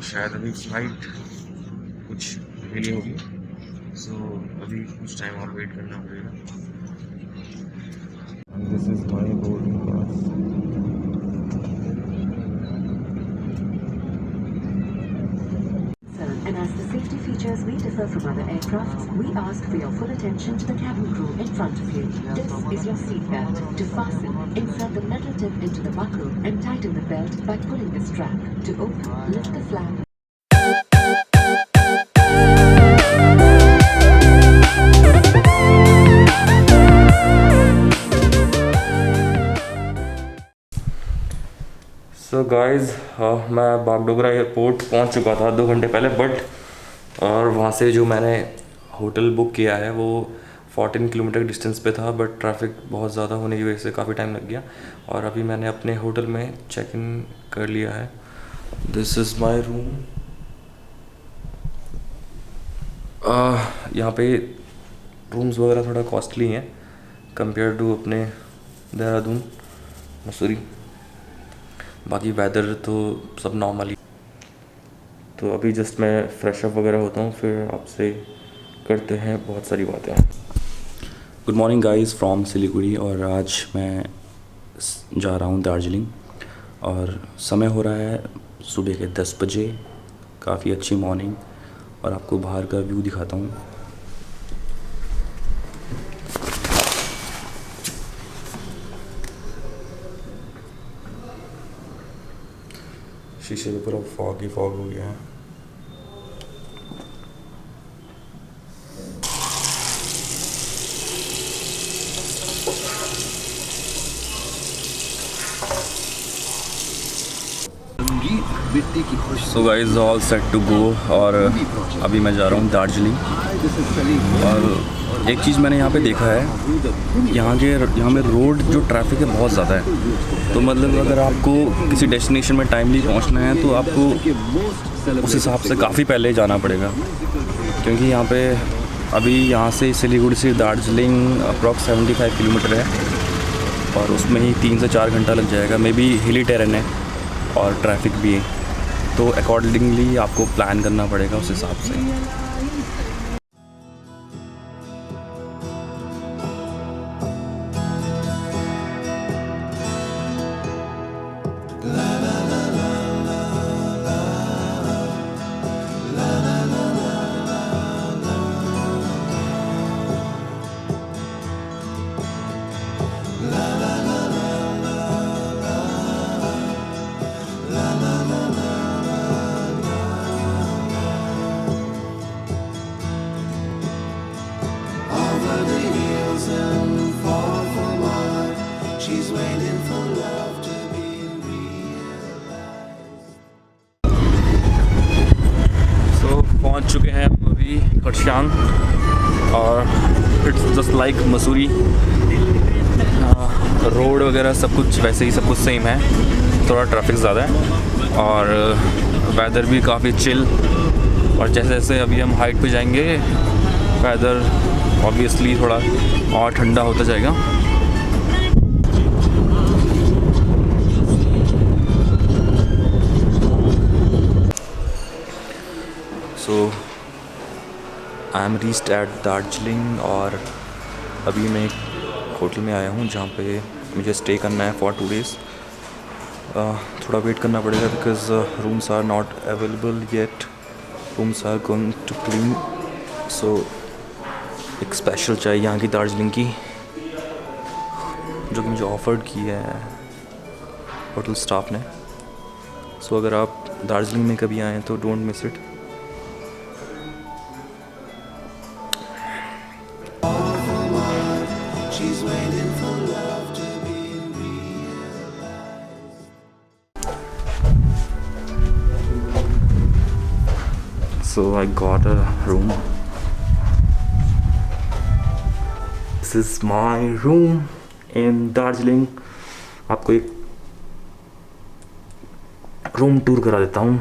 शायद अभी फ्लाइट कुछ डिले होगी, सो अभी कुछ टाइम और वेट करना पड़ेगा। This is my boarding pass. And as the safety features may differ from other aircrafts, we ask for your full attention to the cabin crew in front of you. This is your seat belt. To fasten, insert the metal tip into the buckle and tighten the belt by pulling the strap. To open, lift the flap. So guys, मैं Bagdogra airport पहुंच चुका था 2 घंटे पहले, but और वहाँ से जो मैंने होटल बुक किया है वो 14 किलोमीटर डिस्टेंस पे था, बट ट्रैफिक बहुत ज़्यादा होने की वजह से काफ़ी टाइम लग गया। और अभी मैंने अपने होटल में चेक इन कर लिया है। This is my room. यहाँ पे रूम्स वगैरह थोड़ा कॉस्टली हैं कंपेयर टू अपने देहरादून, मसूरी। बाकी वेदर तो सब नॉर्मल ही। तो अभी जस्ट मैं फ्रेश अप वगैरह होता हूँ, फिर आपसे करते हैं बहुत सारी बातें। Good morning guys from Siliguri. और आज मैं जा रहा हूँ दार्जिलिंग और समय हो रहा है सुबह के 10 बजे। काफ़ी अच्छी मॉर्निंग और आपको बाहर का व्यू दिखाता हूँ। शीशे पे पूरा फॉग ही फॉग हो गया है। So guys all set to go. और अभी मैं जा रहा हूँ दार्जिलिंग। और एक चीज़ मैंने यहाँ पे देखा है, यहाँ में रोड जो ट्रैफिक है बहुत ज़्यादा है। तो मतलब अगर आपको किसी डेस्टिनेशन में टाइमली पहुँचना है तो आपको उस हिसाब से काफ़ी पहले जाना पड़ेगा, क्योंकि यहाँ पे अभी यहाँ से सिलीगुड़ी से दार्जिलिंग अप्रॉक्स 75 किलोमीटर है और उसमें ही 3 से 4 घंटा लग जाएगा। मे बी हिली टेरेन है और ट्रैफिक भी है, तो अकॉर्डिंगली आपको प्लान करना पड़ेगा उस हिसाब से। पहुंच चुके हैं हम अभी खरसांग और it's just like Mussoorie. Road वगैरह सब कुछ वैसे ही, सब कुछ सेम है, थोड़ा ट्रैफिक ज़्यादा है और वेदर भी काफ़ी चिल। और जैसे जैसे अभी हम हाइट पे जाएंगे वेदर ऑब्वियसली थोड़ा और ठंडा होता जाएगा। So I am reached at Darjeeling और अभी मैं एक होटल में आया हूँ जहाँ पे मुझे स्टे करना है फॉर 2 डेज़। थोड़ा वेट करना पड़ेगा because rooms are not available yet. Rooms are going to clean. So एक स्पेशल चाय यहाँ की दार्जिलिंग की जो कि मुझे ऑफर्ड की है होटल स्टाफ ने। सो अगर आप दार्जिलिंग में कभी आएँ तो don't miss it. So I got a room. This is my room in Darjeeling. आपको एक रूम टूर करा देता हूँ।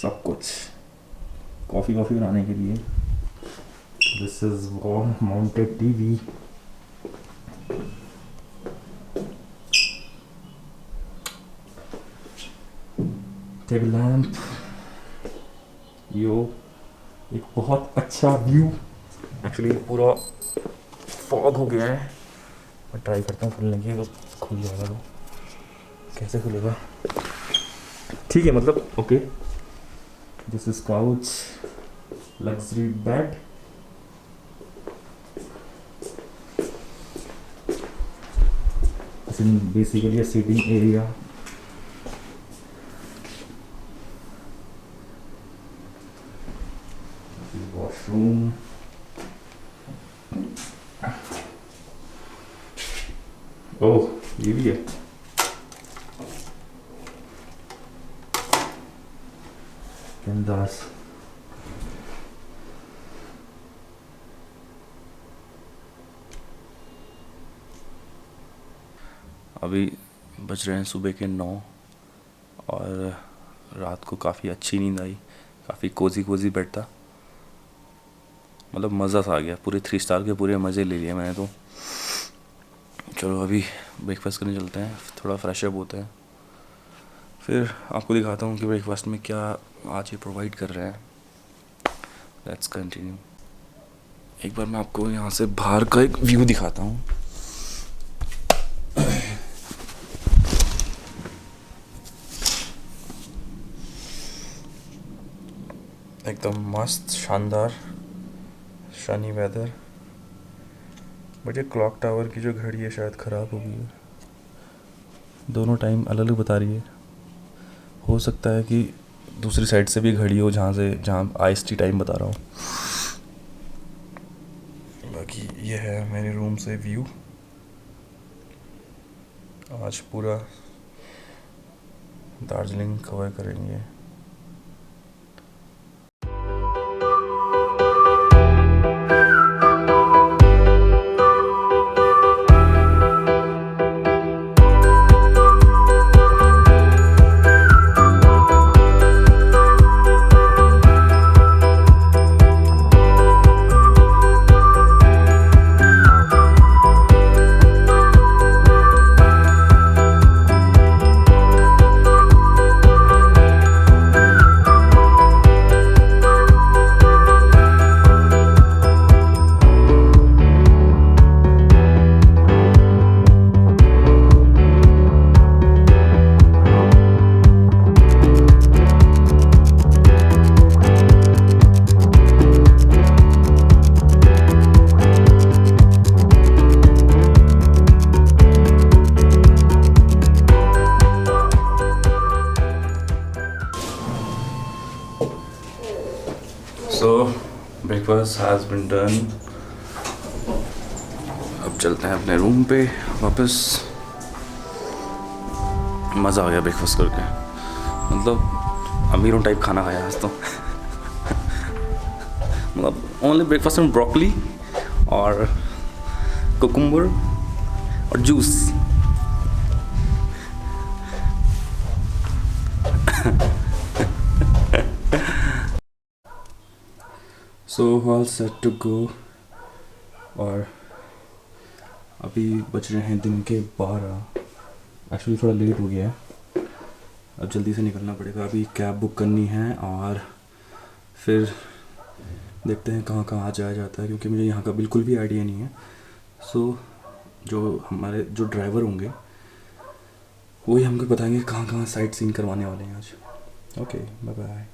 सब कुछ कॉफ़ी बनाने के लिए। This is wall mounted TV. Table lamp, यो एक बहुत अच्छा व्यू। एक्चुअली पूरा फॉग हो गया है, मैं ट्राई करता हूँ खुलने की, अगर खुल जाएगा तो। कैसे खुलेगा? ठीक है, मतलब okay. This is couch, luxury bed, basically a sitting area. Washroom. ओह, ये भी है। बिंदास। अभी बज रहे हैं सुबह के 9 और रात को काफ़ी अच्छी नींद आई, काफ़ी कोजी बेड था, मतलब मज़ा सा आ गया। पूरे 3 स्टार के पूरे मज़े ले लिए मैंने तो। चलो अभी ब्रेकफास्ट करने चलते हैं, थोड़ा फ्रेश अप होते हैं, फिर आपको दिखाता हूँ कि ब्रेकफास्ट में क्या आज ये प्रोवाइड कर रहे हैं। Let's continue. एक बार मैं आपको यहाँ से बाहर का एक व्यू दिखाता हूँ। एकदम मस्त शानदार शनी वेदर। बट ये क्लॉक टावर की जो घड़ी है शायद ख़राब हो गई है, दोनों टाइम अलग अलग बता रही है। हो सकता है कि दूसरी साइड से भी घड़ी हो जहाँ IST टाइम बता रहा हूँ। बाकी ये है मेरे रूम से व्यू। आज पूरा दार्जिलिंग कवर करेंगे। So breakfast has been done. अब चलते हैं अपने रूम पे वापस। मज़ा आ गया ब्रेकफास्ट करके, मतलब अमीरों टाइप खाना खाया आज तो। मतलब ओनली ब्रेकफास्ट में ब्रोकली और कुकुम्बर और juice. So all set to go. और अभी बज रहे हैं दिन के 12। एक्चुअली थोड़ा लेट हो गया है, अब जल्दी से निकलना पड़ेगा। अभी कैब बुक करनी है और फिर देखते हैं कहाँ कहाँ आ जाया जाता है, क्योंकि मुझे यहाँ का बिल्कुल भी आइडिया नहीं है। सो हमारे जो ड्राइवर होंगे वही हमको बताएंगे कहाँ कहाँ साइट सीन करवाने वाले हैं आज। Okay, bye bye.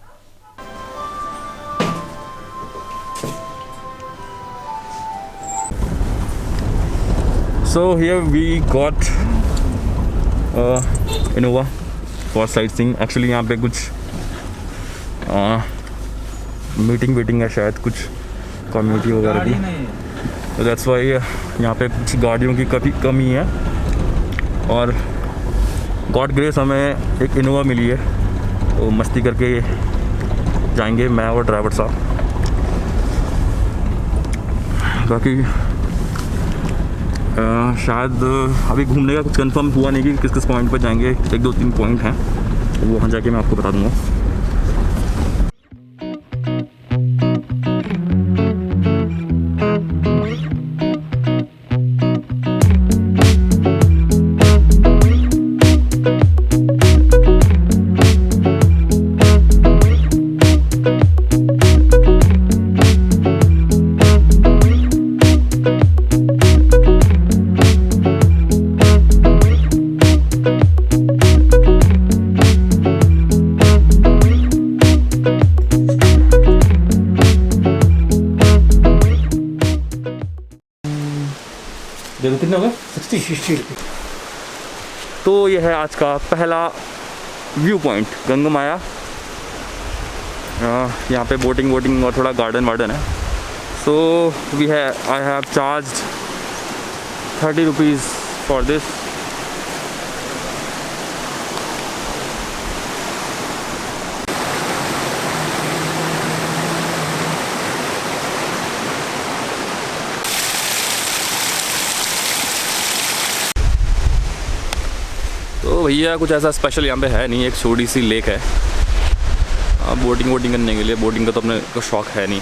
So here we got Innova for sightseeing. Actually यहाँ पे कुछ मीटिंग है शायद, कुछ कम्युनिटी वगैरह की, तो दैट्स वाई यहाँ पे कुछ गाड़ियों की काफ़ी कमी है। और गॉड ग्रेस हमें एक इनोवा मिली है, तो मस्ती करके जाएंगे मैं और ड्राइवर साहब। बाकी शायद अभी घूमने का कुछ कंफर्म हुआ नहीं कि किस किस पॉइंट पर जाएंगे। 1-2-3 पॉइंट हैं, तो वो वहाँ जाके मैं आपको बता दूँगा। देखो कितने हो गए 60 तो ये है आज का पहला व्यू पॉइंट गंगा माया। यहाँ पे बोटिंग और थोड़ा गार्डन वार्डन है। So I have charged 30 rupees for this. तो भैया कुछ ऐसा स्पेशल यहाँ पे है नहीं, एक छोटी सी लेक है। बोटिंग करने के लिए, बोटिंग का तो अपने को शौक है नहीं।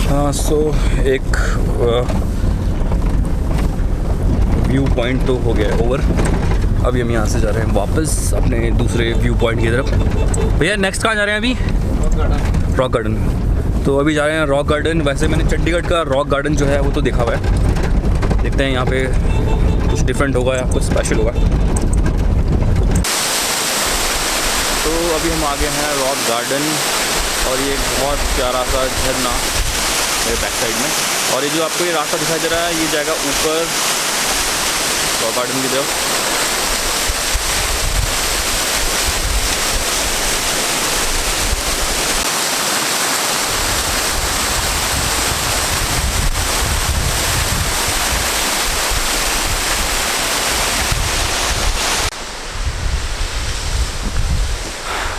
हाँ, सो एक व्यू पॉइंट तो हो गया ओवर। अभी हम यहाँ से जा रहे हैं वापस अपने दूसरे व्यू पॉइंट की तरफ। भैया नेक्स्ट कहाँ जा रहे हैं अभी? Rock garden. तो अभी जा रहे हैं रॉक गार्डन। वैसे मैंने चंडीगढ़ का रॉक गार्डन जो है वो तो देखा हुआ है, देखते हैं यहाँ पे कुछ डिफरेंट होगा या कुछ स्पेशल होगा। तो अभी हम आ गए हैं रॉक गार्डन और ये बहुत प्यारा सा झरना मेरे बैक साइड में। और ये जो आपको ये रास्ता दिखाई दे रहा है ये जाएगा ऊपर रॉक गार्डन की तरफ।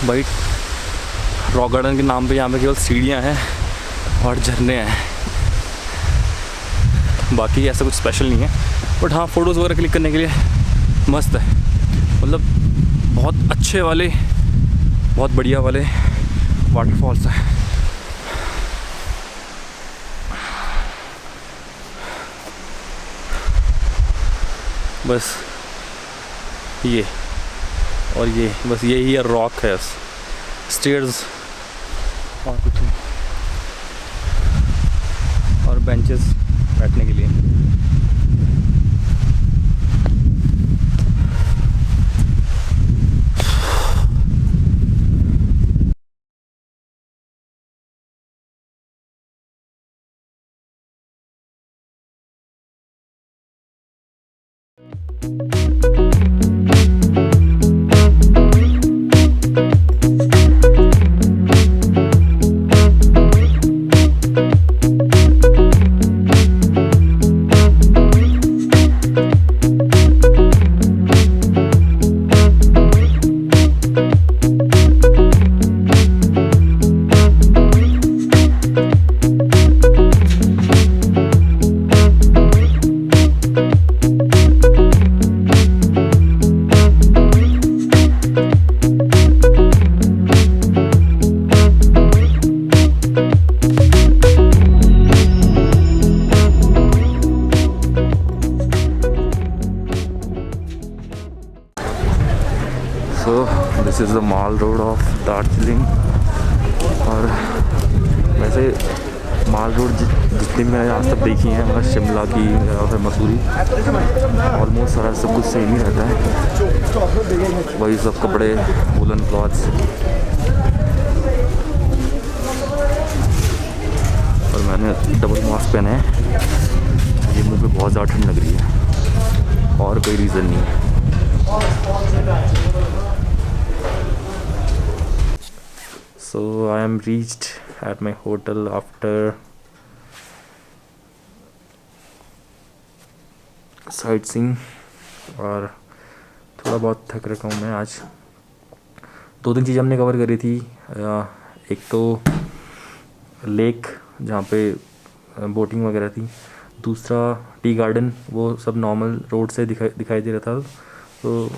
भाई रॉक गार्डन के नाम पे यहाँ पे केवल सीढ़ियाँ हैं और झरने हैं, बाकी ऐसा कुछ स्पेशल नहीं है। बट हाँ, फ़ोटोज़ वगैरह क्लिक करने के लिए मस्त है। मतलब बहुत अच्छे वाले, बहुत बढ़िया वाले वाटरफॉल्स हैं। बस ये और ये, बस यही है रॉक है, स्टेयर्स और कुछ नहीं, और बेंचेस बैठने के लिए। So this is the mall road of Darjeeling. और वैसे माल रोड जितनी मैंने आज तक देखी हैं, मतलब शिमला की या फिर मसूरी, ऑलमोस्ट सारा सब कुछ सेम ही रहता है। वही सब कपड़े, वुलन क्लॉथ्स। और मैंने डबल मास्क पहना है, ये मुंह पे बहुत ज़्यादा ठंड लग रही है और कोई रीज़न नहीं है। So I am reached at my hotel after sightseeing और थोड़ा बहुत थक रखा हूँ मैं आज। 2-3 चीज़ हमने कवर करी थी। एक तो लेक जहाँ पे बोटिंग वगैरह थी, दूसरा टी गार्डन, वो सब नॉर्मल रोड से दिखाई दे रहा था, तो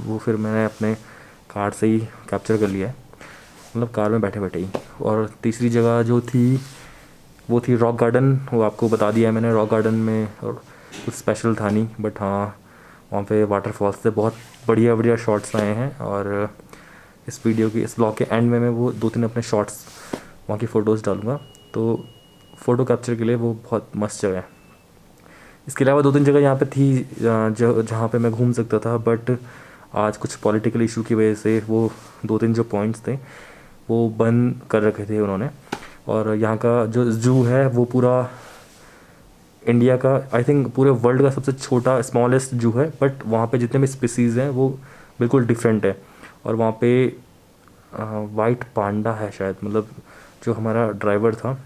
वो फिर मैंने अपने कार से ही कैप्चर कर लिया है, मतलब कार में बैठे बैठे ही। और तीसरी जगह जो थी वो थी रॉक गार्डन। वो आपको बता दिया है मैंने, रॉक गार्डन में और कुछ स्पेशल था नहीं, बट हाँ वहाँ पे वाटरफॉल्स से बहुत बढ़िया बढ़िया शॉट्स आए हैं। और इस ब्लॉग के एंड में मैं वो 2-3 अपने शॉट्स वहाँ की फ़ोटोज़ डालूँगा, तो फ़ोटो कैप्चर के लिए वो बहुत मस्त जगह है। इसके अलावा 2-3 जगह यहाँ पे थी जहाँ पे मैं घूम सकता था, बट आज कुछ पॉलिटिकल इशू की वजह से वो 2-3 जो पॉइंट्स थे वो बंद कर रखे थे उन्होंने। और यहाँ का जो ज़ू है वो पूरा इंडिया का, आई थिंक पूरे वर्ल्ड का सबसे छोटा स्मॉलेस्ट ज़ू है, बट वहाँ पे जितने भी स्पीसीज़ हैं वो बिल्कुल डिफरेंट है। और वहाँ पे वाइट पांडा है शायद, मतलब जो हमारा ड्राइवर था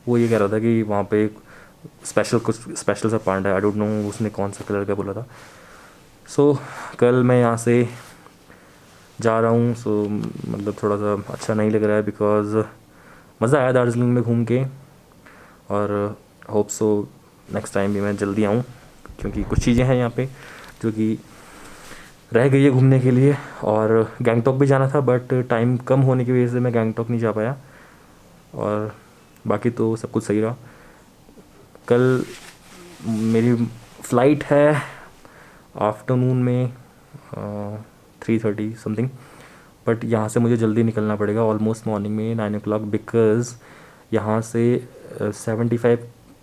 वो ये कह रहा था कि वहाँ पे कुछ स्पेशल सा पांडा है, आई डोंट नो उसने कौन सा कलर का बोला था। सो कल मैं यहाँ से जा रहा हूँ, सो मतलब थोड़ा सा अच्छा नहीं लग रहा है, बिकॉज़ मज़ा आया दार्जिलिंग में घूम के, और होप सो नेक्स्ट टाइम भी मैं जल्दी आऊँ, क्योंकि कुछ चीज़ें हैं यहाँ पे जो कि रह गई है घूमने के लिए। और गैंगटॉक भी जाना था, बट टाइम कम होने की वजह से मैं गैंगटॉक नहीं जा पाया, और बाकी तो सब कुछ सही रहा। कल मेरी फ़्लाइट है आफ्टरनून में 3:30 समथिंग, बट यहाँ से मुझे जल्दी निकलना पड़ेगा, ऑलमोस्ट मॉर्निंग में 9 o'clock, बिकॉज़ यहाँ से 75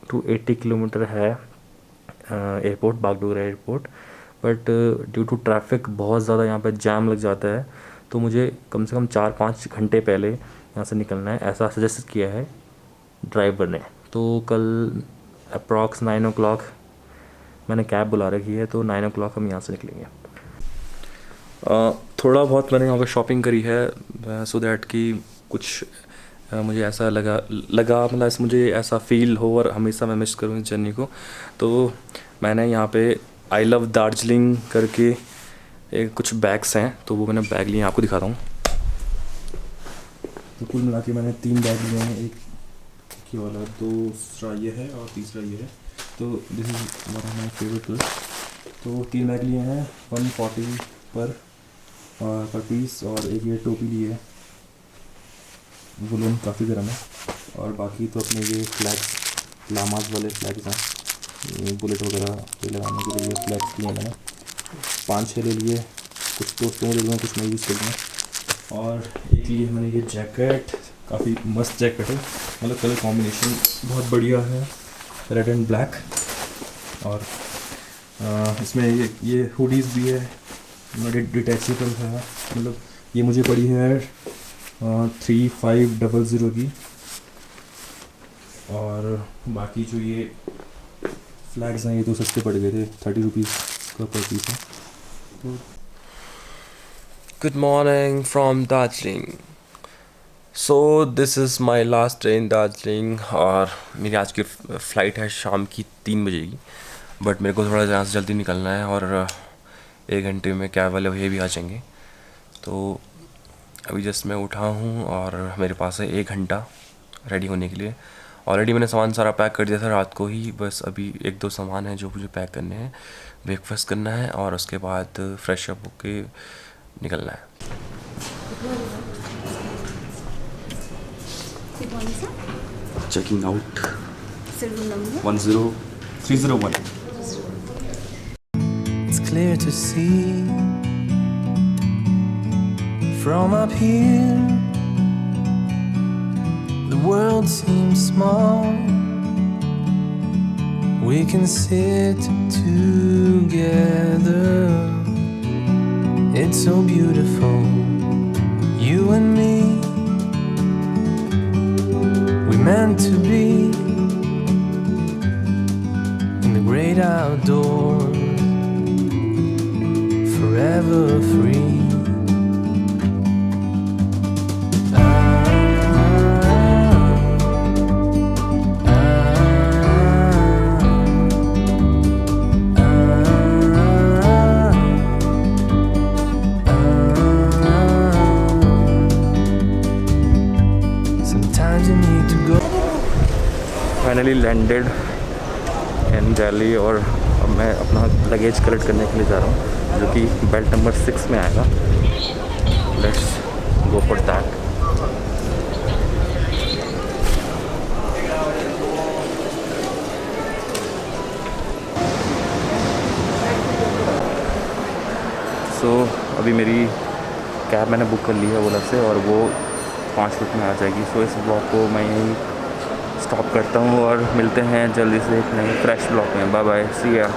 to 80 किलोमीटर है airport, Bagdogra airport. But due to traffic बहुत ज़्यादा यहाँ पे जैम लग जाता है, तो मुझे कम से कम 4-5 घंटे पहले यहाँ से निकलना है, ऐसा सजेस्ट किया है ड्राइवर ने। तो कल अप्रॉक्स 9 o'clock मैंने कैब बुला रखी है, तो 9 o'clock हम यहाँ से निकलेंगे। थोड़ा बहुत मैंने यहाँ पे शॉपिंग करी है, सो दैट कि कुछ मुझे ऐसा लगा मतलब मुझे ऐसा फ़ील हो और हमेशा मैं मिस करूँ इस जर्नी को। तो मैंने यहाँ पे आई लव दार्जिलिंग करके कुछ बैग्स हैं, तो वो मैंने बैग लिए, आपको दिखाता हूँ। तो कुल मिला के मैंने 3 बैग लिए हैं, एक ये वाला, दूसरा ये है और तीसरा ये है। तो this is one of my favourite colour. तो 3 बैग लिए हैं 140 पर पीस, और एक ये टोपी ली है, वुलन काफ़ी गर्म है। और बाकी तो अपने ये फ्लैग्स, लामाज वाले फ्लैग्स हैं, बुलेट वगैरह पे लगाने के लिए फ्लैग्स लिए मैंने 5-6 ले लिए, कुछ दोस्तों को ले लूँगा, कुछ मैं यूज़ कर लूँगा। और एक लिए मैंने ये जैकेट, काफ़ी मस्त जैकेट है, मतलब कलर कॉम्बिनेशन बहुत बढ़िया है, रेड एंड ब्लैक। और इसमें ये हुडीज़ भी है, डिटैचेबल है, मतलब ये मुझे पड़ी है 3500 की। और बाकी जो ये फ्लैग्स हैं ये तो सस्ते पड़ गए थे, 30 रुपीज़ का पर पीस है। तो Good morning from Darjeeling. So this is my last day in Darjeeling, और मेरी आज की फ़्लाइट है शाम की 3 बजे की, बट मेरे को थोड़ा यहाँ से जल्दी निकलना है, और 1 घंटे में कैब वाले भैया भी आ जाएंगे। तो अभी जस्ट मैं उठा हूँ और मेरे पास है 1 घंटा रेडी होने के लिए। ऑलरेडी मैंने सामान सारा पैक कर दिया था रात को ही, बस अभी 1-2 सामान हैं जो मुझे पैक करने हैं, ब्रेकफास्ट करना है और उसके बाद फ्रेश अप होके निकलना है। Checking out 10301। It's clear to see from up here the world seems small. We can sit together. It's so beautiful, you and me. We meant to be in the great outdoors, forever free. Sometimes you need to go. Finally landed in Delhi, और अब मैं अपना luggage collect करने के लिए जा रहा हूँ, जो कि बेल्ट नंबर 6 में आएगा। Let's go for that. So अभी मेरी कैब मैंने बुक कर ली है ओला से और वो 5 मिनट में आ जाएगी। सो इस ब्लॉग को मैं यहीं स्टॉप करता हूँ और मिलते हैं जल्दी से एक नए फ्रेश ब्लॉग में। बाय बाय, सी या।